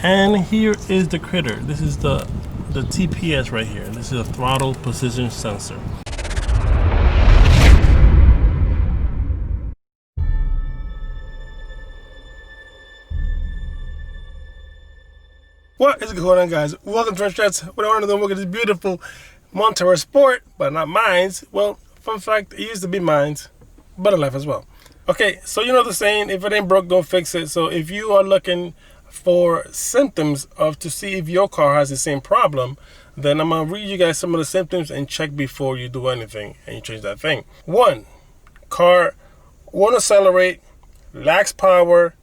And here is the critter. This is the TPS right here. This is a throttle position sensor. What is going on, guys? Welcome to Wrenchettes. What I want to do, look at this beautiful Montero Sport, but not mine's. Well, fun fact, it used to be mine's, but in life as well. Okay, so you know the saying, if it ain't broke, don't fix it. So if you are looking for symptoms to see if your car has the same problem, then I'm going to read you guys some of the symptoms and check before you do anything and you change that thing. 1, car won't accelerate, lacks power,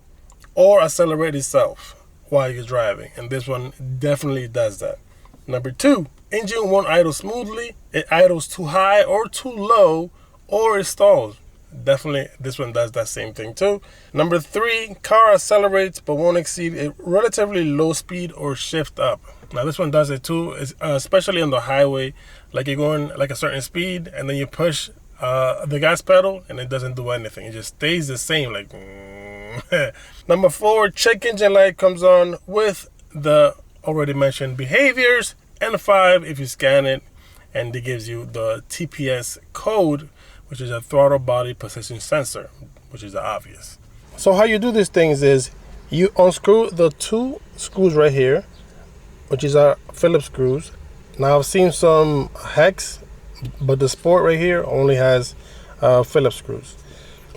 or accelerate itself while you're driving, and this one definitely does that. Number 2, engine won't idle smoothly, it idles too high or too low, or it stalls. Definitely this one does that same thing too. Number 3, car accelerates but won't exceed a relatively low speed or shift up. Now this one does it too, especially on the highway, like you're going like a certain speed and then you push the gas pedal and it doesn't do anything, it just stays the same, like Number 4, check engine light comes on with the already mentioned behaviors. And 5, if you scan it and it gives you the TPS code, which is a throttle body position sensor, which is obvious. So how you do these things is you unscrew the 2 screws right here, which is our Phillips screws. Now I've seen some hex, but the Sport right here only has Phillips screws.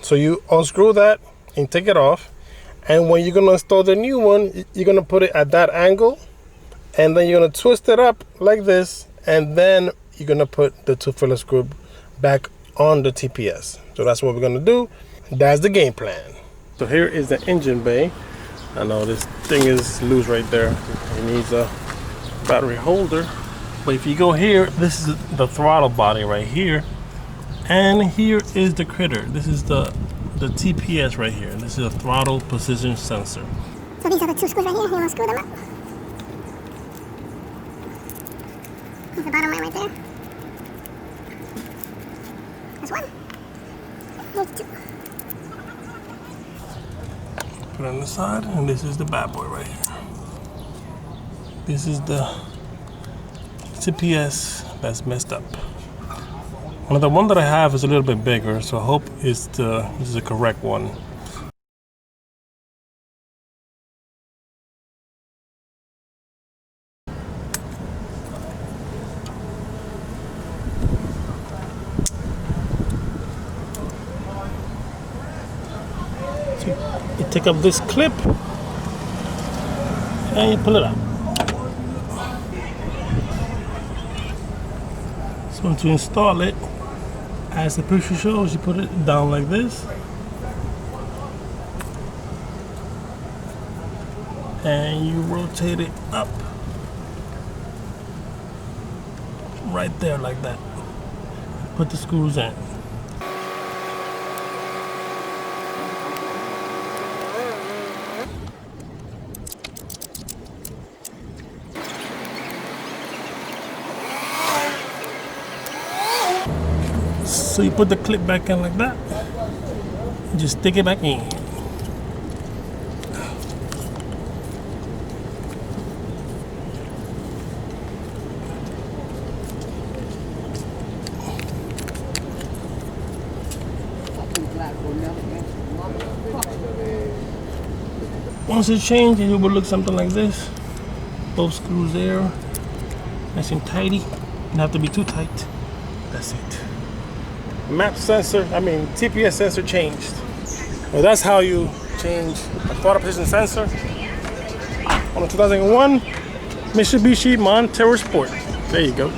So you unscrew that and take it off, and when you're going to install the new one, you're going to put it at that angle, and then you're going to twist it up like this, and then you're going to put the 2 Phillips screws back on the TPS. So that's what we're going to do. That's the game plan. So here is the engine bay. I know this thing is loose right there. It needs a battery holder. But if you go here, this is the throttle body right here. And here is the critter. This is the TPS right here. This is a throttle position sensor. So these are the 2 screws right here. You want to screw them up. There's the bottom line right there. There's 1. There's 2. Put it on the side, and this is the bad boy right here. This is the TPS that's messed up. Well, the one that I have is a little bit bigger, so I hope this is the correct one. So you take up this clip and you pull it out. So to install it, as the picture shows, you put it down like this, and you rotate it up right there like that. Put the screws in. So you put the clip back in like that, just stick it back in. Once it's changed, it will look something like this. Both screws there, nice and tidy. Don't have to be too tight. That's it. Map sensor, TPS sensor changed. Well, that's how you change a throttle position sensor on a 2001 Mitsubishi Montero Sport. There you go.